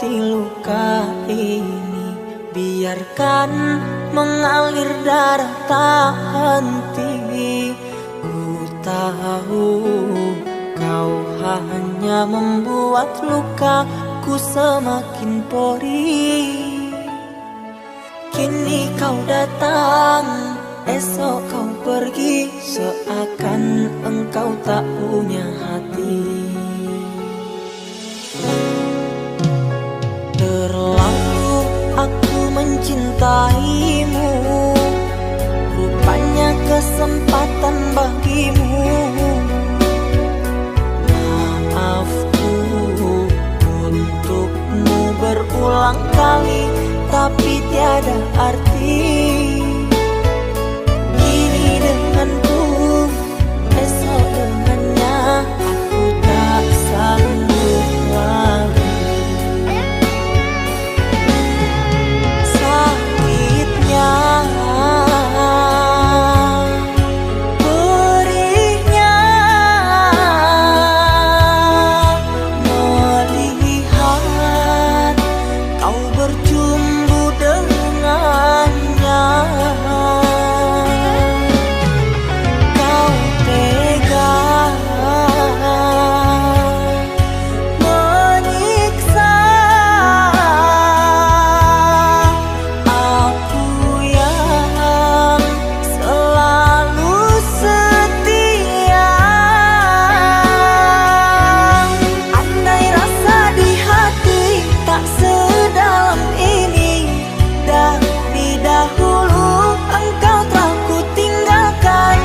obati luka ini, biarkan mengalir darah tak henti. Ku tahu kau hanya membuat lukaku semakin perih. Kini kau datang, esok kau pergi, seakan engkau tak punya hati. Terlalu aku mencintaimu, rupanya kesempatan bagimu. Maafku untukmu berulang kali, tapi tiada arti. Kini denganku, esok dengannya, aku tak sanggup lagi. Sakitnya, perihnya, melihat kau bercumbu dengannya. Kau tega menyiksa aku yang selalu setia. Andai rasa di hati tak sedalam ini, dari dahulu engkau telah ku tinggalkan.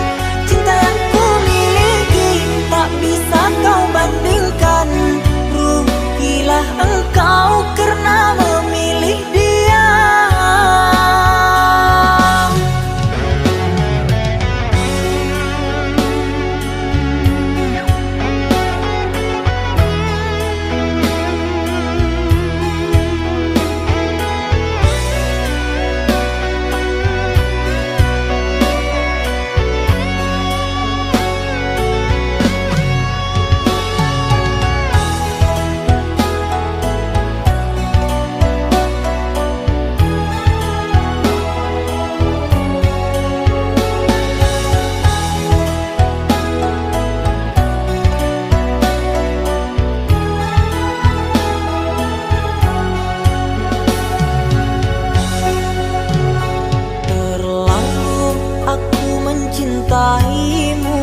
Cinta yang ku miliki tak bisa kau bandingkan. Rugilah engkau karena memilih dia. Terlalu aku mencintaimu,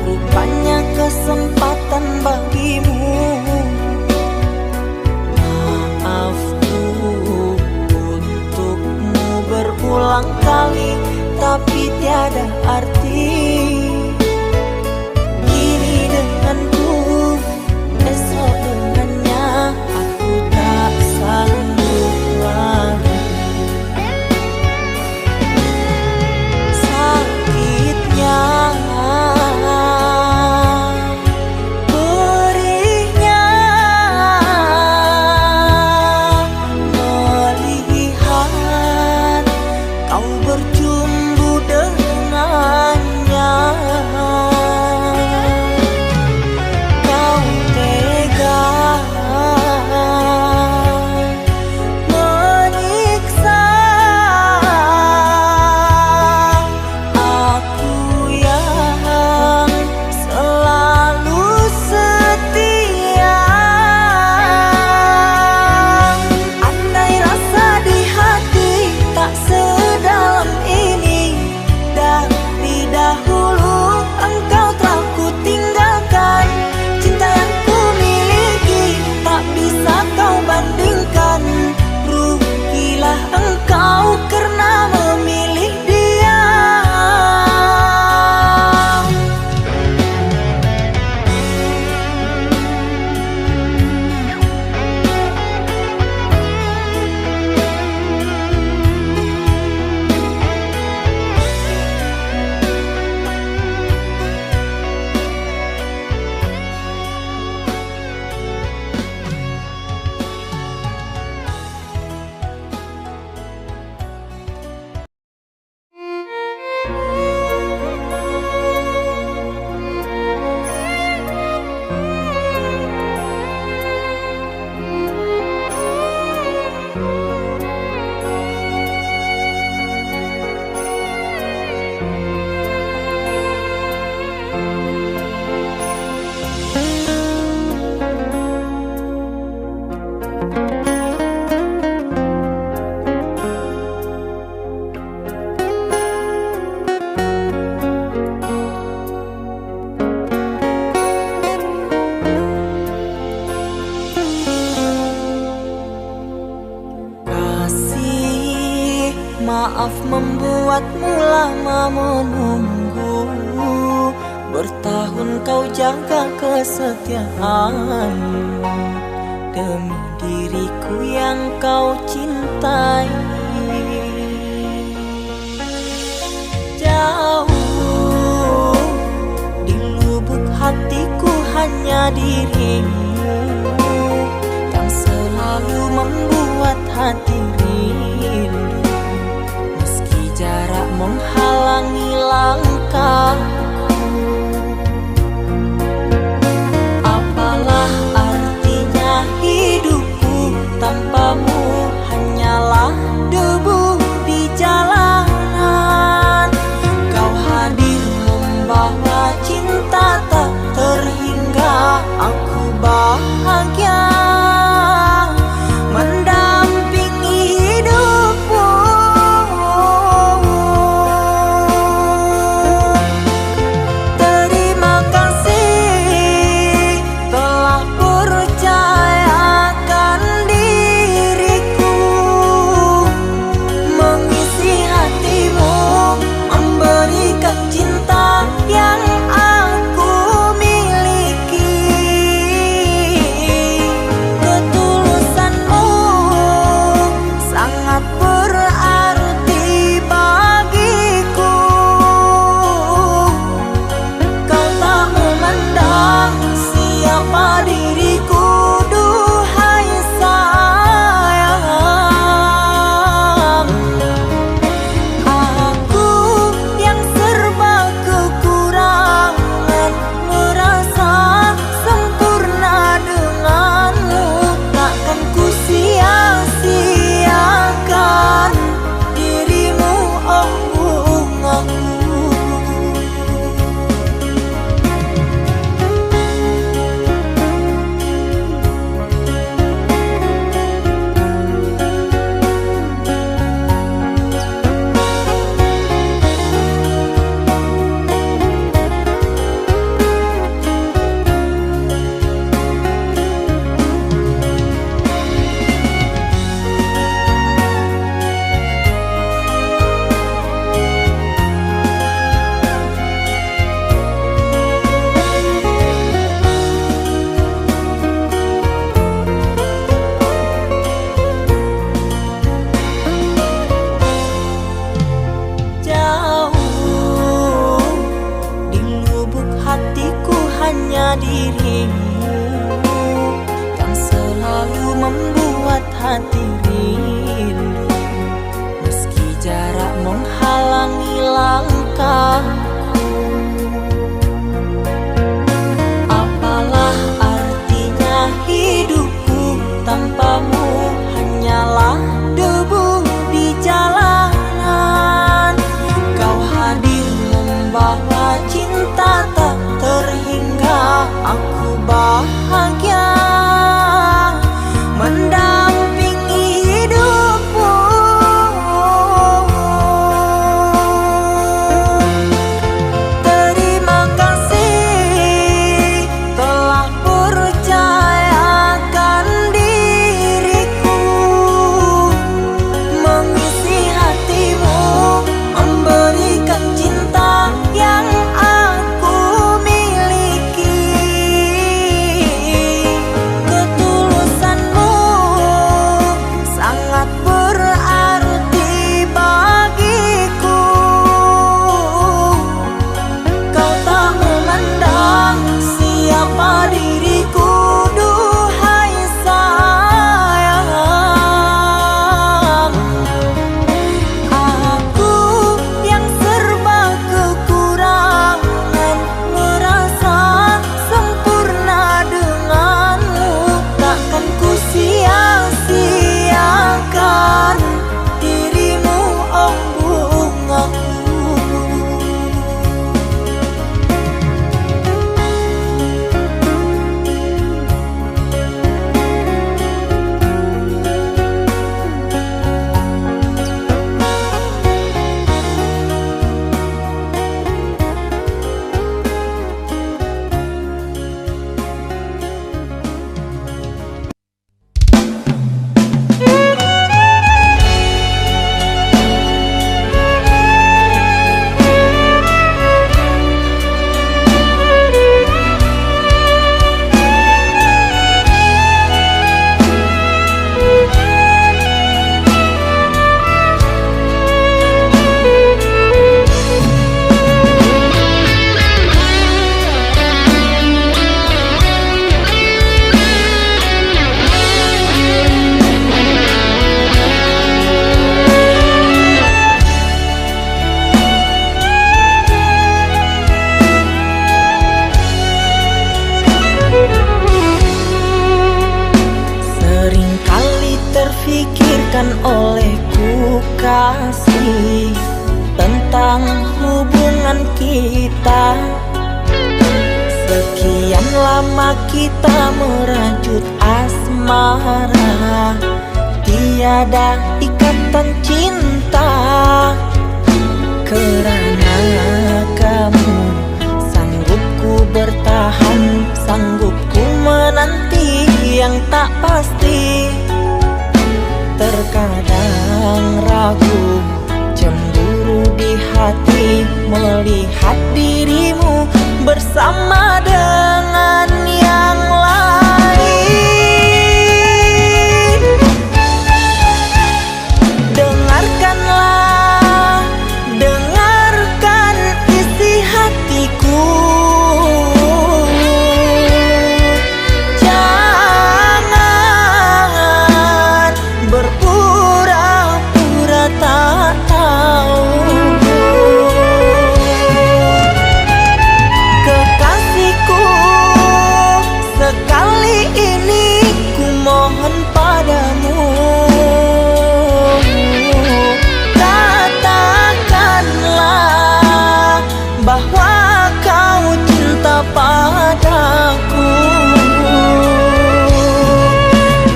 rupanya kesempatan bagimu. Maafku untukmu berulang kali, tapi tiada arti. Kini denganku, esok dengannya, aku tak sanggup lagi. Sakitnya, perihnya, melihat kau bercumbu dengannya. Maaf membuatmu lama menunggu. Bertahun kau jaga kesetiaanmu demi diriku yang kau cintai. Jauh di lubuk hatiku hanya dirimu yang selalu membuat hati rindu. Meski jarak menghalangi langkahku, apalah artinya hidupku tanpamu, hanyalah debu di jalanan. Kau hadir membawa cinta tak terhingga, aku bahagia mendampingi hidupmu. Terima kasih telah percayakan diriku, mengisi hatimu, memberikan cinta yang aku miliki. Ketulusanmu sangat berarti bagiku. Kau tak memandang siapa diriku, duhai sayang. Aku yang serba kekurangan, merasa sempurna denganmu. Takkan ku sia-siakan dirimu, oh bungaku. Jauh di lubuk hatiku hanya dirimu yang selalu membuat hati rindu. Meski jarak menghalangi langkahku, apalah artinya hidupku tanpamu, hanyalah debu di jalanan. Kau hadir membawa cinta tak terhingga, aku bahagia mendampingi hidupmu. olehku kasih tentang hubungan kita. Sekian lama kita merajut asmara, tiada ikatan cinta. Kerana kamu sanggup ku bertahan, sanggup ku menanti yang tak pasti. Terkadang ragu, cemburu di hati melihat dirimu bersama dengan yang lain. Dengarkanlah, dengarkan isi hatiku. Jangan berpura-pura tak tahu. Kekasihku, sekali ini ku mohon padamu, katakanlah bahwa kau cinta padaku.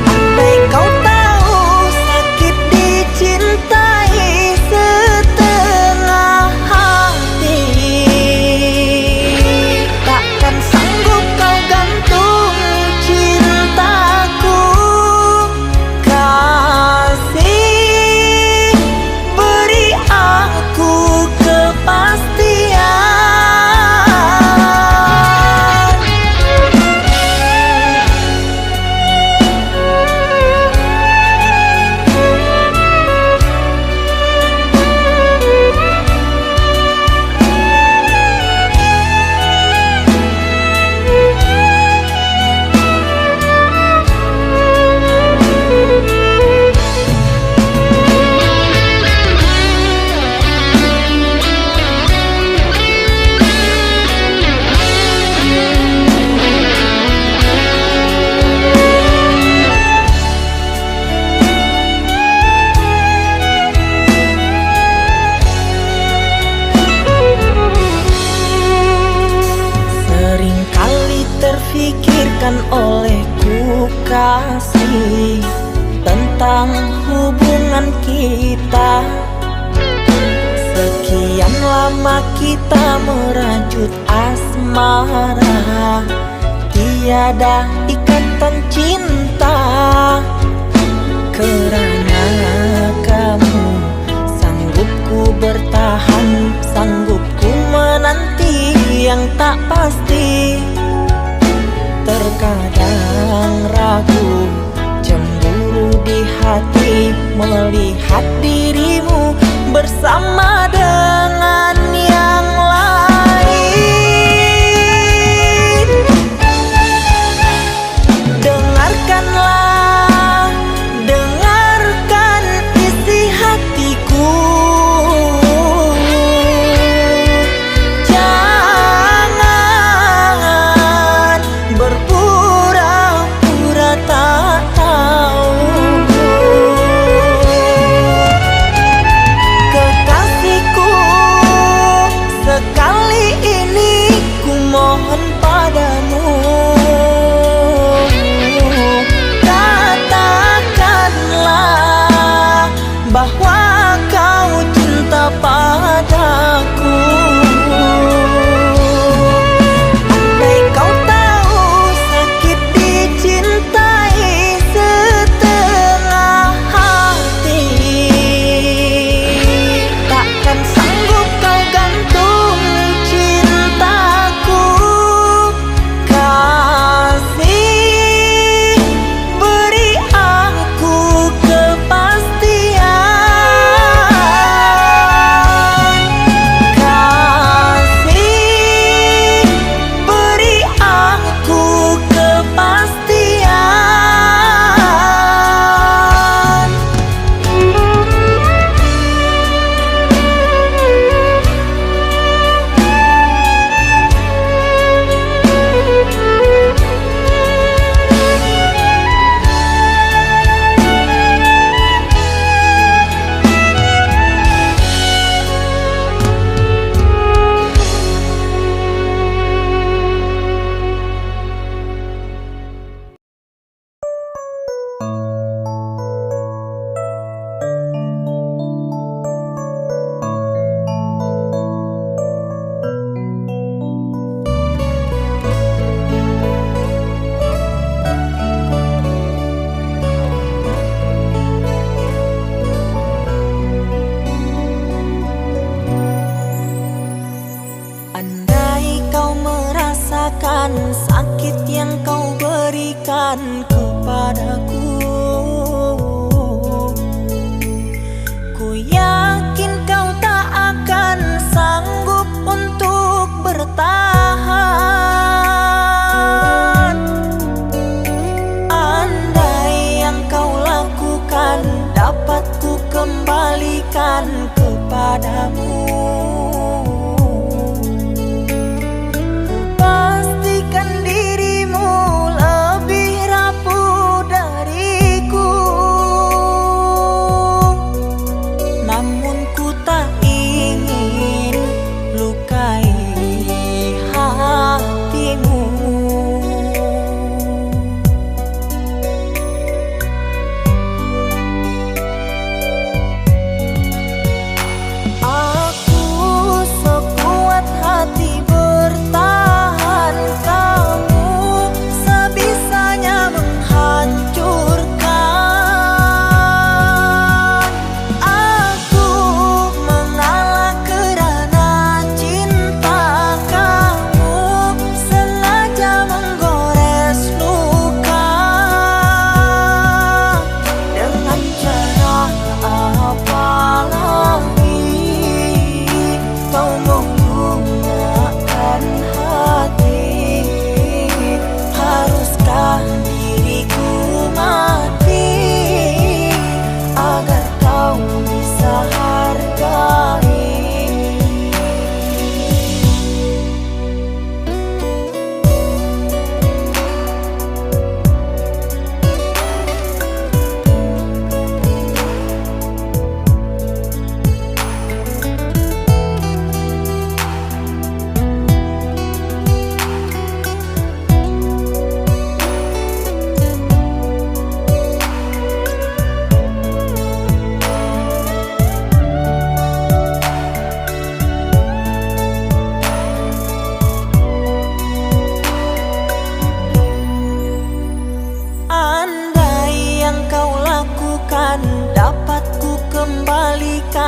Andai kau tahu sakit dicintai setengah hati, takkan sanggup kau gantung cintaku. Kasih, beri aku kepastian. Seringkali terfikirkan olehku kasih tentang hubungan kita. Sekian lama kita merajut asmara, tiada ikatan cinta. Kerana kamu sanggup ku bertahan, sanggup ku menanti yang tak pasti. Terkadang ragu, cemburu di hati melihat dirimu bersama dengan yang lain. Dengarkanlah, dengarkan isi hatiku. Jangan berpura-pura tak tahu. Kekasihku, sekali ini ku mohon padamu, katakanlah bahwa kau cinta padaku. Andai kau tahu sakit dicintai setengah hati, takkan sanggup kau gantung cintaku. Kasih, beri aku kepastian.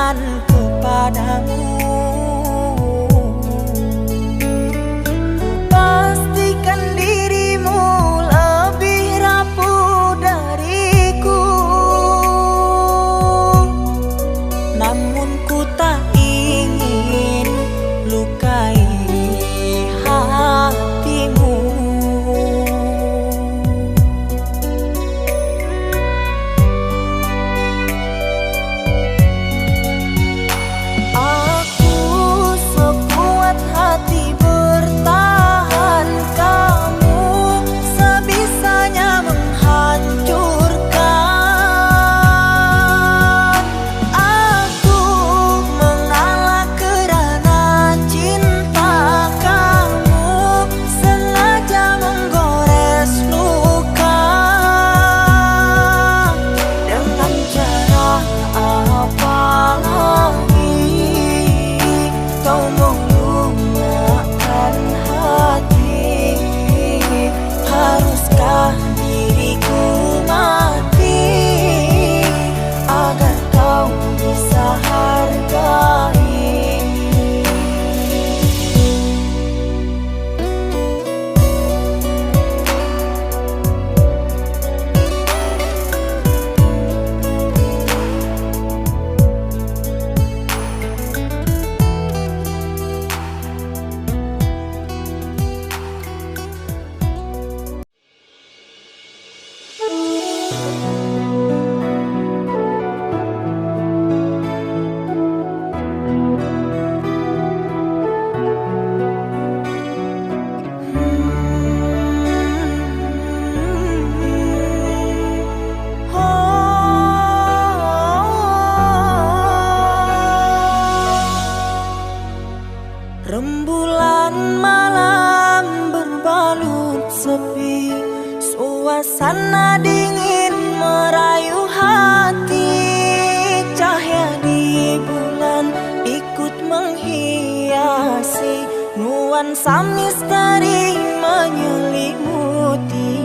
cintakan kepadamu. Pastikan dirimu lebih rapuh dariku, namun ku tak ingin lukai hatimu. Aku sekuat hati bertahan, kamu sebisanya menghancurkan. Aku mengalah kerana cinta, kamu sengaja menggores luka. Dengan cara apa lagi kau menggunakan hati? Haruskah diriku mati agar kau bisa hargai? Rembulan malam berbalut sepi, suasana dingin merayu hati. Cahaya di bulan ikut menghiasi, nuansa misteri menyelimuti.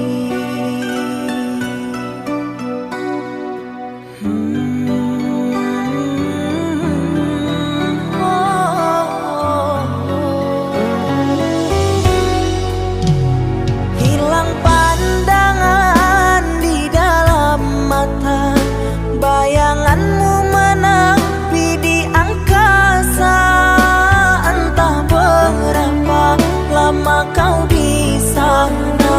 Hilang pandangan di dalam mata, bayanganmu menepi di angkasa. Entah berapa lama kau di sana,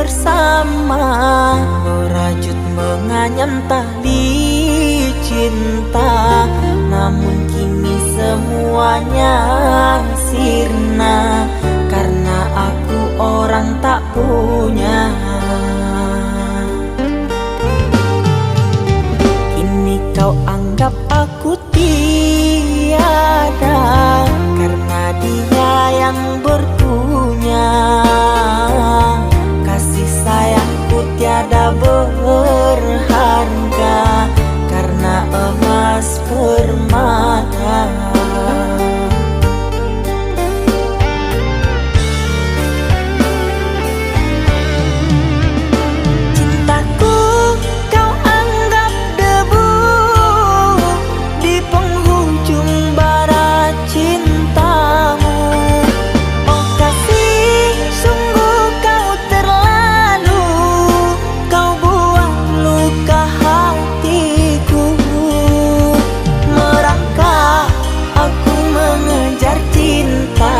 bersama, merajut menganyam tali cinta. Namun kini semuanya sirna, karena aku orang tak punya. Kini kau anggap aku tiada, karena dia yang berpunya. Kasih sayangku tiada berharga, karena emas permata. Cintaku kau anggap debu di penghujung bara cintamu. Oh kasih, sungguh kau terlalu, kau buang luka hatiku. Merangkak aku mengejar cinta,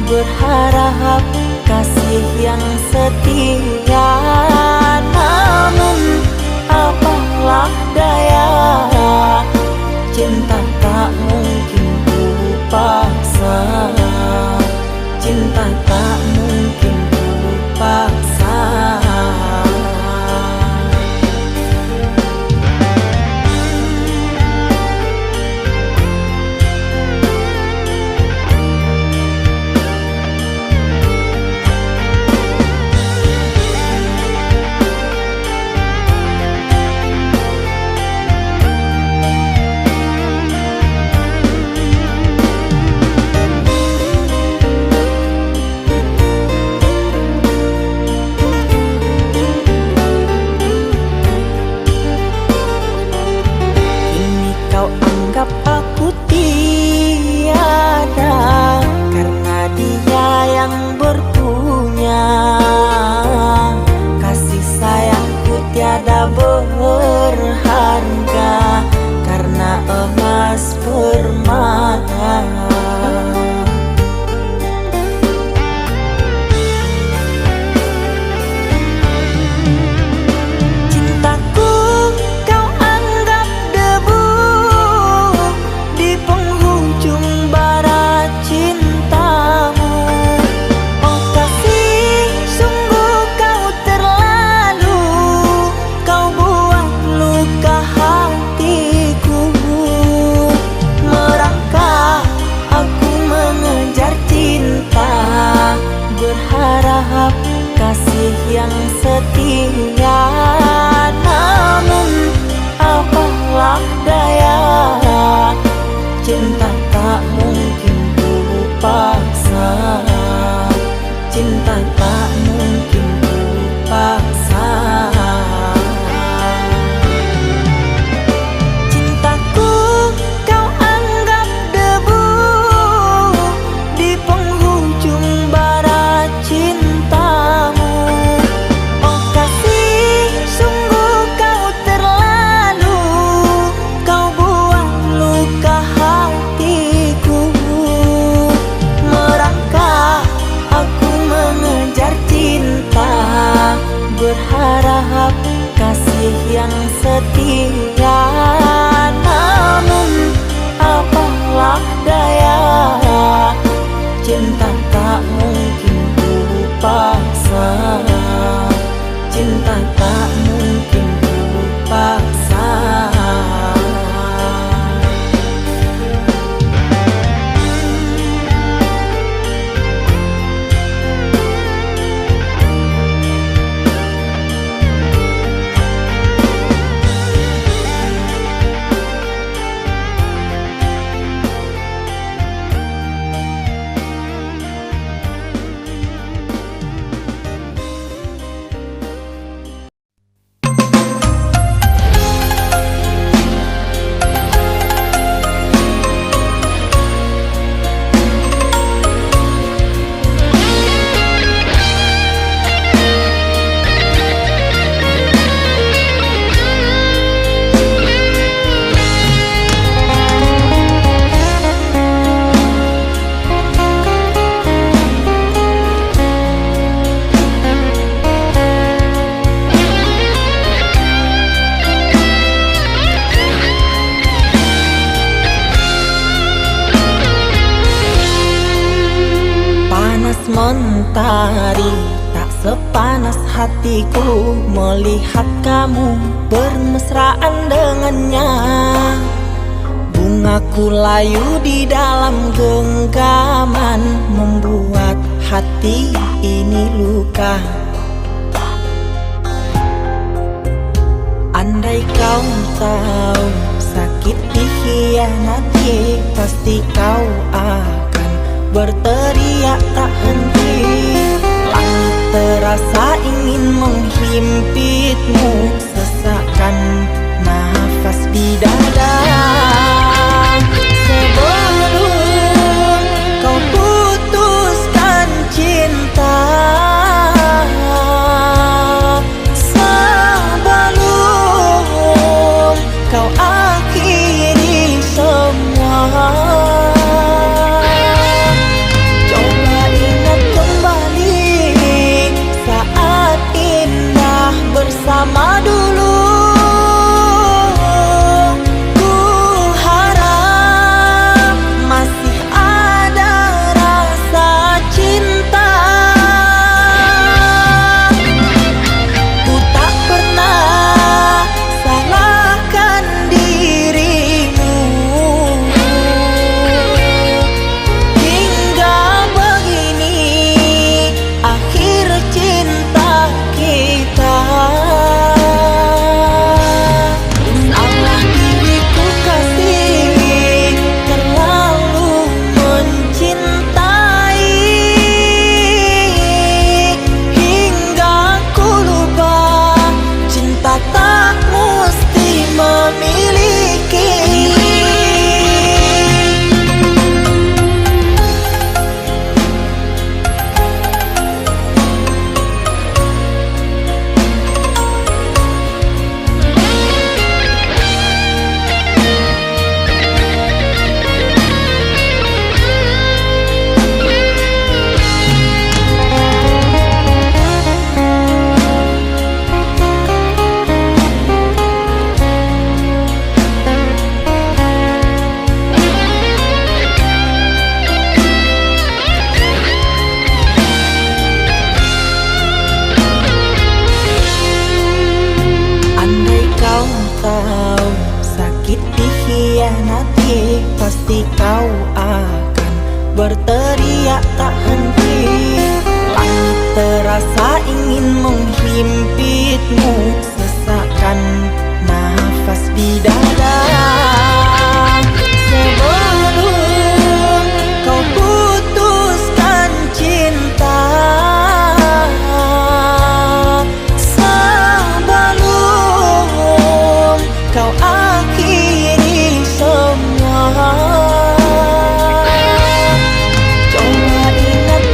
berharap kasih yang setia. Namun apalah daya, cinta tak mungkin ku paksa. Cinta tak mungkin ku paksa. Anggap aku tiada, karena dia yang berpunya. Kasih sayangku tiada berharga, karena emas permata. Berharap kasih yang setia. Namun apalah daya, cinta tak mungkin ku paksa. Cinta tak mungkin ku paksa. Cintaku kau anggap debu di penghujung bara cintamu. Oh kasih, sungguh kau terlalu, kau buang luka hatiku. Merangkak aku mengejar cinta, berharap kasih yang setia. Namun apalah daya, cinta tak mungkin ku paksa. Cinta tak mungkin ku paksa. panas hatiku melihat kamu bermesraan dengannya. Bungaku layu di dalam genggaman, membuat hati ini luka. Andai kau tahu sakit dikhianati, pasti kau akan berteriak tak henti. Langit terasa ingin menghimpitmu, sesakan nafas di dada. Sebelum kau putuskan cinta, sebelum kau akhiri semua, coba ingat kembali saat indah bersama dulu. Ku harap masih ada rasa cinta. Ku tak pernah salahkan dirimu, hingga begini akhir cinta kita. Salah diriku kasih, terlalu mencintai, hingga ku lupa cinta tak mesti memiliki. Andai kau tahu sakit dikhianati, pasti kau akan berteriak tak henti. Langit terasa ingin menghimpitmu, sesakan nafas di dada. Sebelum kau putuskan cinta, sebelum kau akhiri semua, coba ingat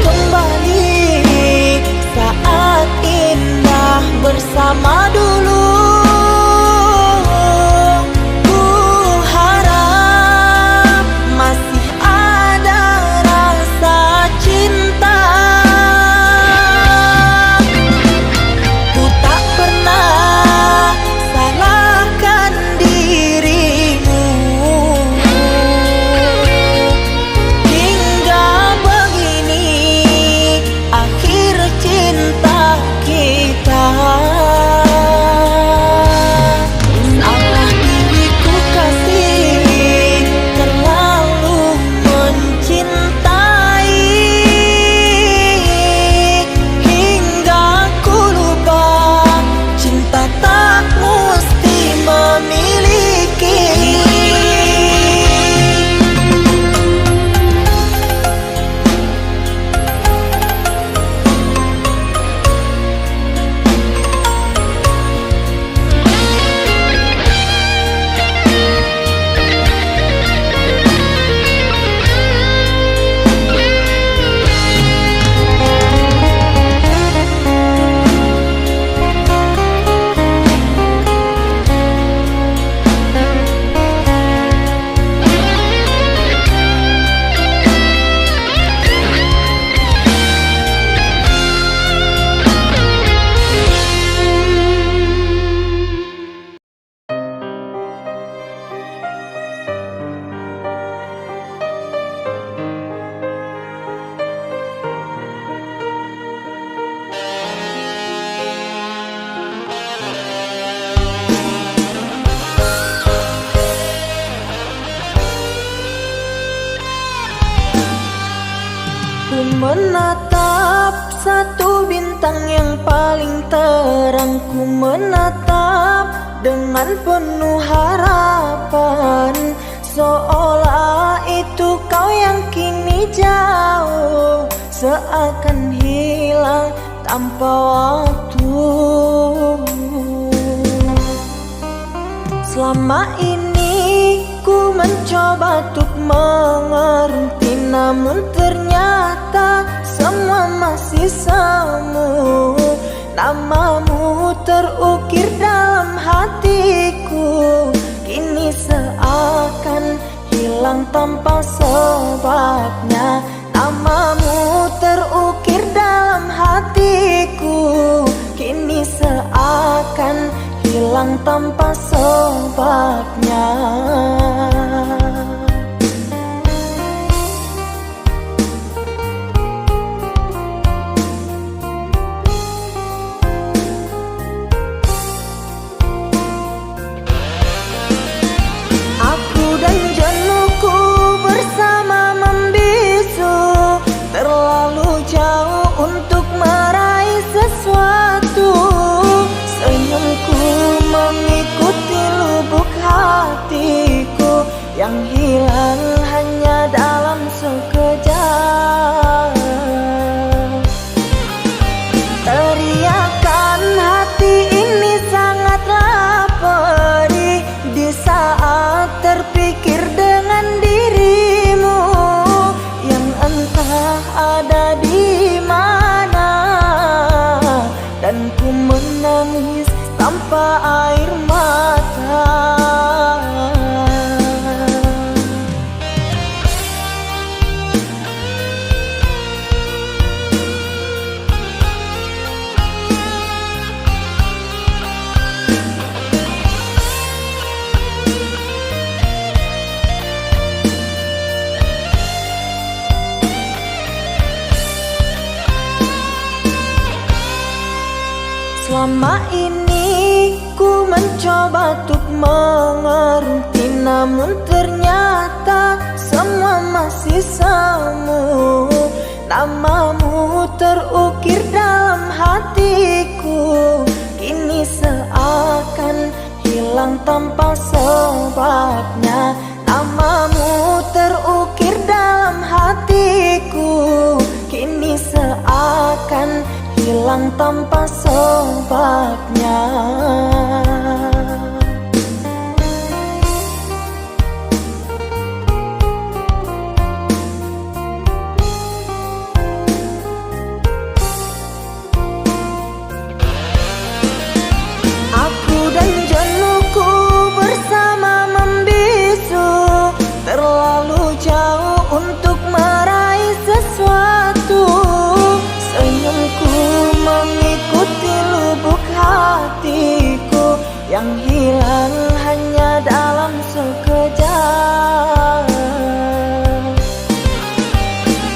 menatap satu bintang yang paling terang, ku menatap dengan penuh harapan, seolah itu kau yang kini jauh, seakan hilang tanpa waktu. Selama ini ku mencoba untuk mengerti, namun ternyata semua masih semu. Namamu terukir dalam hatiku, kini seakan hilang tanpa sebabnya. Namamu terukir dalam hatiku, kini seakan hilang tanpa sebabnya. Aku dan jenuhku bersama membisu, terlalu jauh untuk meraih sesuatu. Senyumku mengikuti lubuk hatiku yang hilang hanya dalam sekejap. Teriakan hati ini sangatlah perih di saat terpikir dengan dirimu yang entah ada di mana, dan ku menangis tanpa air mata. Selama ini ku mencoba untuk mengerti, namun ternyata semua masih semu. Namamu terukir dalam hatiku, kini seakan hilang tanpa sebabnya. Namamu terukir dalam hatiku, kini seakan hilang tanpa sebabnya. Aku dan jenuhku bersama membisu, terlalu jauh untuk meraih sesuatu. Senyumku mengikuti lubuk hatiku yang hilang hanya dalam sekejap.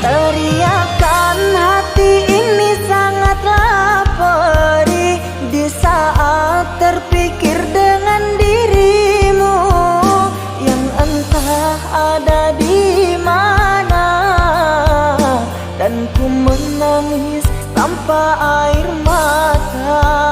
Teriakan hati ini sangatlah perih di saat terpikir dengan dirimu yang entah ada di mana, dan ku menangis tanpa air mata.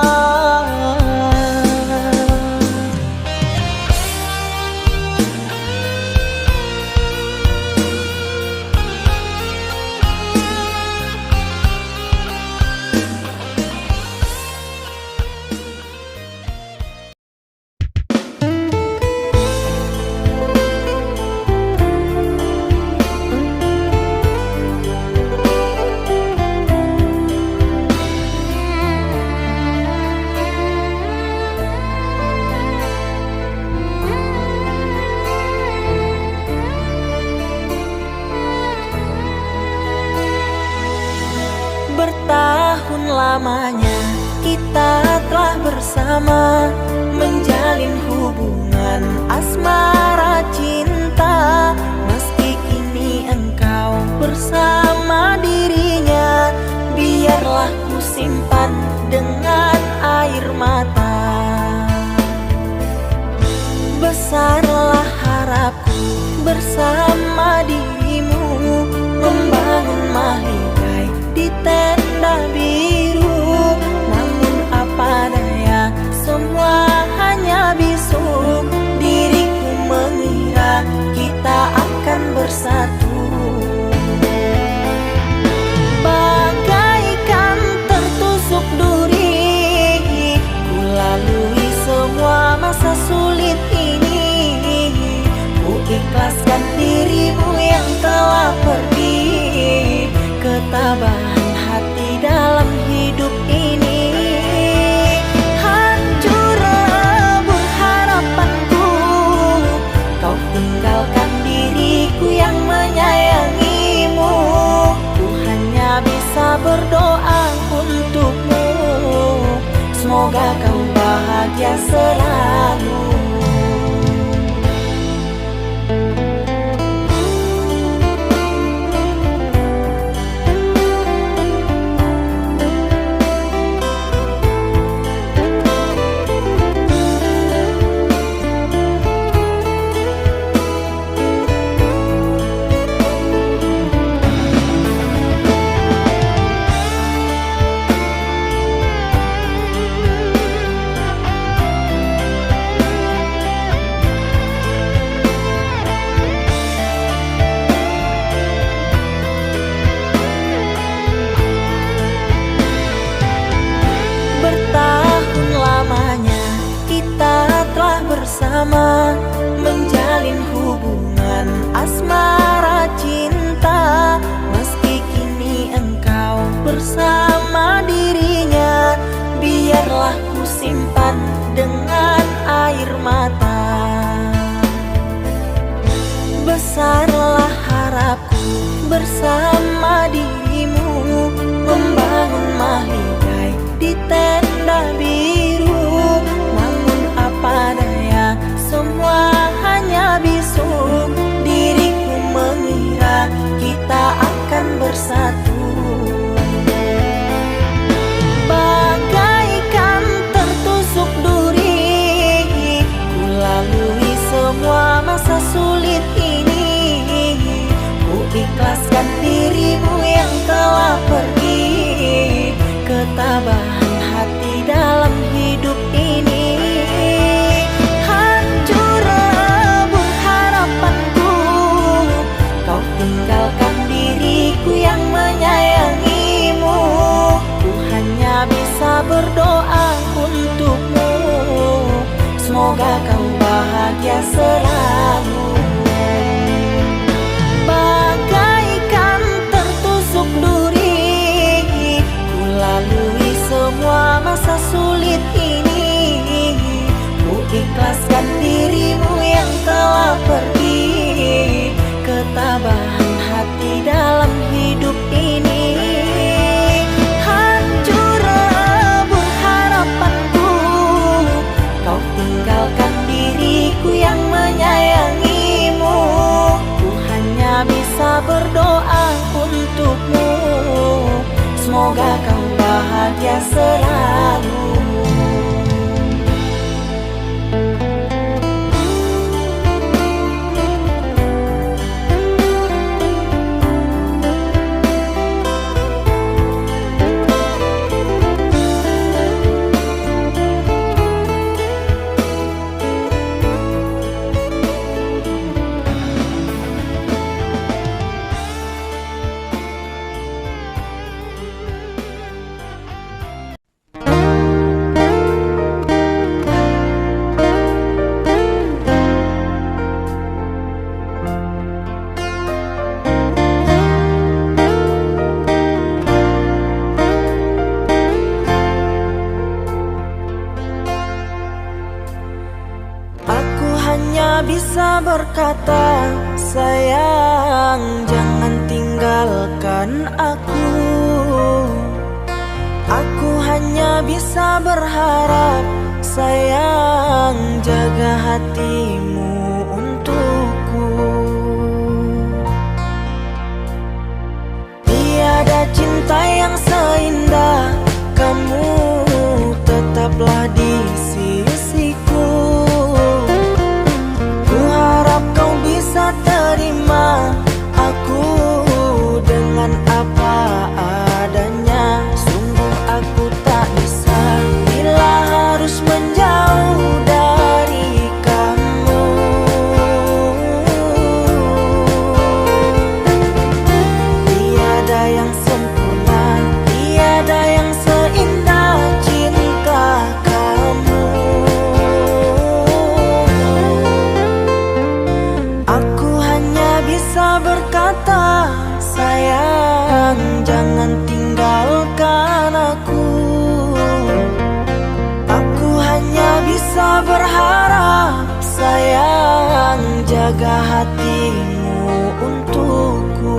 Bertahun lamanya kita telah bersama, menjalin hubungan asmara cinta. Meski kini engkau bersama dirinya, biarlah ku simpan dengan air mata. Besarlah harapku bersama dirimu, membangun mahligai Semoga kau bahagia selalu. Bersama menjalin hubungan asmara cinta. Meski kini engkau bersama dirinya, biarlah ku simpan dengan air mata. Besarlah harapku bersama dirimu, membangun mahligai di tenda biru. Namun apa daya, semua hanya bisu. Diriku mengira kita akan bersatu. Bagaikan tertusuk duri, ku lalui semua masa sulit ini. Ku ikhlaskan dirimu yang telah pergi. Ketabahan hati dalam hidup ini. Tinggalkan diriku yang menyayangimu. Ku hanya bisa berdoa untukmu. Semoga kau bahagia selalu. Bagaikan tertusuk duri, ku lalui semua masa sulit ini. Ku ikhlaskan dirimu yang telah pergi. Ketabahan hati dalam hidup ini. Hancur lebur harapanku. Kau tinggalkan diriku yang menyayangimu. Ku hanya bisa berdoa untukmu. Semoga kau bahagia selalu. Bisa berkata, sayang jangan tinggalkan aku. Aku hanya bisa berharap, sayang jaga hatimu untukku. Tiada cinta yang seindah kamu, tetaplah di sisiku. Harap kau bisa terima aku dengan apa adanya. Sungguh aku tak bisa bila harus menjauh dari kamu. Tiada yang sempurna, tiada yang seindah cinta kamu. Bisa berkata, sayang jangan tinggalkan aku. Aku hanya bisa berharap, sayang jaga hatimu untukku.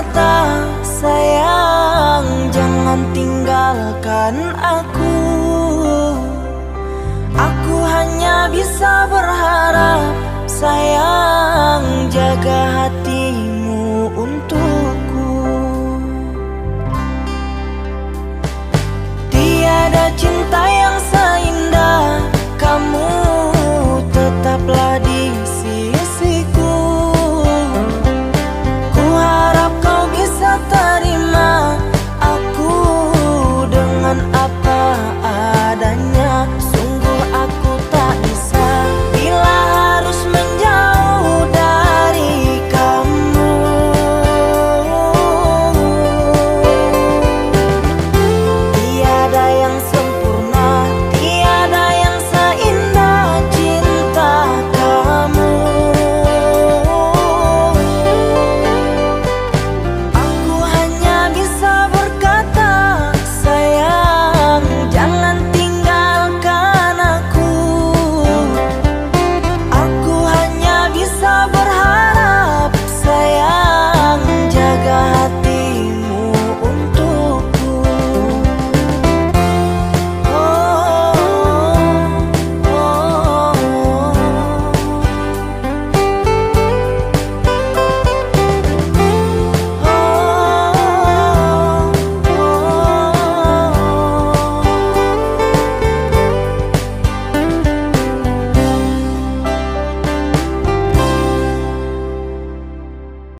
kata sayang, jangan tinggalkan aku. Aku hanya bisa berharap